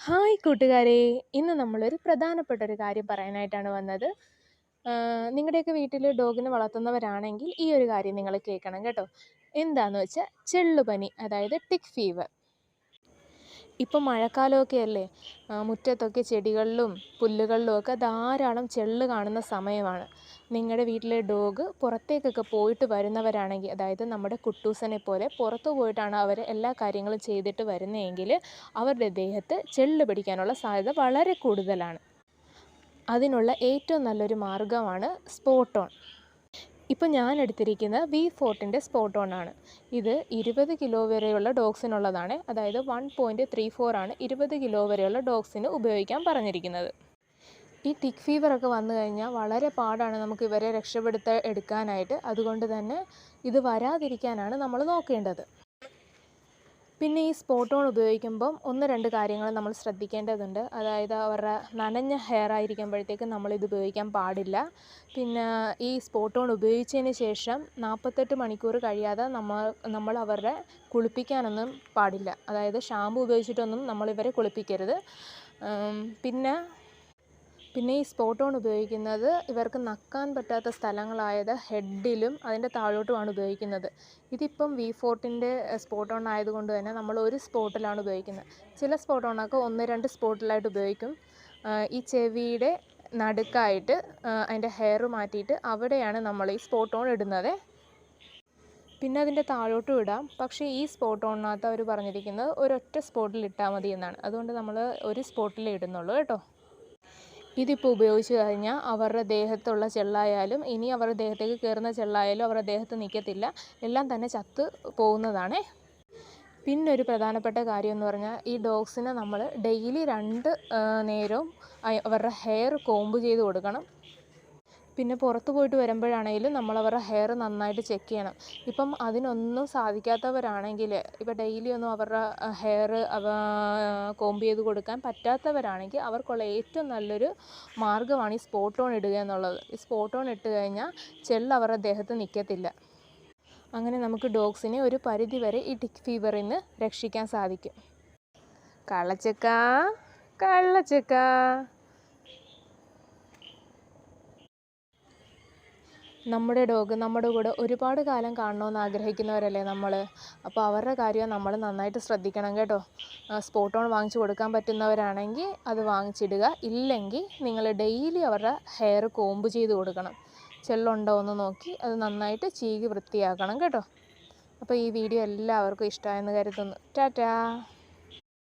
Hi കൂട്ടുകാരെ, ഇന്ന് നമ്മളൊരു പ്രധാനപ്പെട്ട ഒരു കാര്യം പറയാനായിട്ടാണ് വന്നത്. നിങ്ങളുടെയൊക്കെ വീട്ടിൽ ഡോഗിനെ വളർത്തുന്നവരാണെങ്കിൽ ഈ ഒരു കാര്യം നിങ്ങൾ കേൾക്കണം കേട്ടോ. എന്താണെന്ന് വെച്ചാൽ ചെള്ളുപനി, അതായത് ടിക് ഫീവർ. ഇപ്പം മഴക്കാലമൊക്കെ അല്ലേ, മുറ്റത്തൊക്കെ ചെടികളിലും പുല്ലുകളിലും ഒക്കെ ധാരാളം ചെള്ള് കാണുന്ന സമയമാണ്. നിങ്ങളുടെ വീട്ടിലെ ഡോഗ് പുറത്തേക്കൊക്കെ പോയിട്ട് വരുന്നവരാണെങ്കിൽ, അതായത് നമ്മുടെ കുട്ടൂസനെ പോലെ പുറത്തു പോയിട്ടാണ് അവർ എല്ലാ കാര്യങ്ങളും ചെയ്തിട്ട് വരുന്നതെങ്കിൽ അവരുടെ ദേഹത്ത് ചെള്ള് പിടിക്കാനുള്ള സാധ്യത വളരെ കൂടുതലാണ്. അതിനുള്ള ഏറ്റവും നല്ലൊരു മാർഗ്ഗമാണ് സ്പോട്ട് ഓൺ. ഇപ്പം ഞാൻ എടുത്തിരിക്കുന്നത് V14ൻ്റെ സ്പോട്ട് ഓൺ ആണ്. ഇത് 20 കിലോ വരെയുള്ള ഡോഗ്സിനുള്ളതാണ്. അതായത് 1.34 ആണ് 20 കിലോ വരെയുള്ള ഡോഗ്സിന് ഉപയോഗിക്കാൻ പറഞ്ഞിരിക്കുന്നത്. ഈ ടിക് ഫീവറൊക്കെ വന്നു കഴിഞ്ഞാൽ വളരെ പാടാണ് നമുക്ക് ഇവരെ എടുക്കാനായിട്ട്. അതുകൊണ്ട് തന്നെ ഇത് വരാതിരിക്കാനാണ് നമ്മൾ നോക്കേണ്ടത്. പിന്നെ ഈ സ്പോട്ട് ഓൺ ഉപയോഗിക്കുമ്പം 1-2 കാര്യങ്ങൾ നമ്മൾ ശ്രദ്ധിക്കേണ്ടതുണ്ട്. അതായത് അവരുടെ നനഞ്ഞ ഹെയർ ആയിരിക്കുമ്പോഴത്തേക്കും നമ്മളിത് ഉപയോഗിക്കാൻ പാടില്ല. പിന്നെ ഈ സ്പോട്ട് ഓൺ ഉപയോഗിച്ചതിന് ശേഷം 48 മണിക്കൂർ കഴിയാതെ നമ്മൾ അവരുടെ കുളിപ്പിക്കാനൊന്നും പാടില്ല. അതായത് ഷാമ്പു ഉപയോഗിച്ചിട്ടൊന്നും നമ്മളിവരെ കുളിപ്പിക്കരുത്. പിന്നെ ഈ സ്പോട്ട് ഓൺ ഉപയോഗിക്കുന്നത് ഇവർക്ക് നക്കാൻ പറ്റാത്ത സ്ഥലങ്ങളായത് ഹെഡിലും അതിൻ്റെ താഴോട്ടുമാണ് ഉപയോഗിക്കുന്നത്. ഇതിപ്പം V14ൻ്റെ സ്പോട്ട് ഓൺ ആയതുകൊണ്ട് തന്നെ നമ്മൾ ഒരു സ്പോട്ടിലാണ് ഉപയോഗിക്കുന്നത്. ചില സ്പോട്ട് ഓണൊക്കെ 1-2 സ്പോട്ടിലായിട്ട് ഉപയോഗിക്കും. ഈ ചെവിയുടെ നടുക്കായിട്ട് അതിൻ്റെ ഹെയർ മാറ്റിയിട്ട് അവിടെയാണ് നമ്മൾ ഈ സ്പോട്ട് ഓൺ ഇടുന്നത്. പിന്നെ അതിൻ്റെ താഴോട്ടും ഇടാം. പക്ഷേ ഈ സ്പോട്ട് ഓണിനകത്ത് അവർ പറഞ്ഞിരിക്കുന്നത് ഒരൊറ്റ സ്പോട്ടിൽ ഇട്ടാൽ മതി എന്നാണ്. അതുകൊണ്ട് നമ്മൾ ഒരു സ്പോട്ടിലേ ഇടുന്നുള്ളൂ കേട്ടോ. ഇതിപ്പോൾ ഉപയോഗിച്ച് കഴിഞ്ഞാൽ അവരുടെ ദേഹത്തുള്ള ചെള്ളായാലും ഇനി അവരുടെ ദേഹത്തേക്ക് കയറുന്ന ചെള്ളായാലും അവരുടെ ദേഹത്ത് നിൽക്കത്തില്ല, എല്ലാം തന്നെ ചത്ത് പോകുന്നതാണ്. പിന്നെ ഒരു പ്രധാനപ്പെട്ട കാര്യം എന്ന് പറഞ്ഞാൽ ഈ ഡോഗ്സിനെ നമ്മൾ ഡെയിലി 2 നേരവും അവരുടെ ഹെയർ കോംബ് ചെയ്ത് കൊടുക്കണം. പിന്നെ പുറത്ത് പോയിട്ട് വരുമ്പോഴാണെങ്കിലും നമ്മൾ അവരുടെ ഹെയർ നന്നായിട്ട് ചെക്ക് ചെയ്യണം. ഇപ്പം അതിനൊന്നും സാധിക്കാത്തവരാണെങ്കിൽ, ഇപ്പം ഡെയിലി ഒന്നും അവരുടെ ഹെയർ കോംബ് ചെയ്ത് കൊടുക്കാൻ പറ്റാത്തവരാണെങ്കിൽ അവർക്കുള്ള ഏറ്റവും നല്ലൊരു മാർഗ്ഗമാണ് ഈ സ്പോട്ട് ഓൺ ഇടുക എന്നുള്ളത്. ഈ സ്പോട്ട് ഓൺ ഇട്ട് കഴിഞ്ഞാൽ ചെള്ള് അവരുടെ ദേഹത്ത് നിൽക്കത്തില്ല. അങ്ങനെ നമുക്ക് ഡോഗ്സിനെ ഒരു പരിധി വരെ ഈ ടിക് ഫീവറിൽ നിന്ന് രക്ഷിക്കാൻ സാധിക്കും. കള്ളച്ചക്ക നമ്മുടെ ഡോഗ് നമ്മുടെ കൂടെ ഒരുപാട് കാലം കാണണമെന്ന് ആഗ്രഹിക്കുന്നവരല്ലേ നമ്മൾ. അപ്പോൾ അവരുടെ കാര്യം നമ്മൾ നന്നായിട്ട് ശ്രദ്ധിക്കണം കേട്ടോ. സ്പോട്ട് ഓൺ വാങ്ങിച്ചു കൊടുക്കാൻ പറ്റുന്നവരാണെങ്കിൽ അത് വാങ്ങിച്ചിടുക. ഇല്ലെങ്കിൽ നിങ്ങൾ ഡെയിലി അവരുടെ ഹെയർ കോംബ് ചെയ്ത് കൊടുക്കണം. ചെള്ളുണ്ടോ എന്ന് നോക്കി അത് നന്നായിട്ട് ചീകി വൃത്തിയാക്കണം കേട്ടോ. അപ്പോൾ ഈ വീഡിയോ എല്ലാവർക്കും ഇഷ്ടമായെന്ന് കരുതുന്നു. ടാറ്റാ.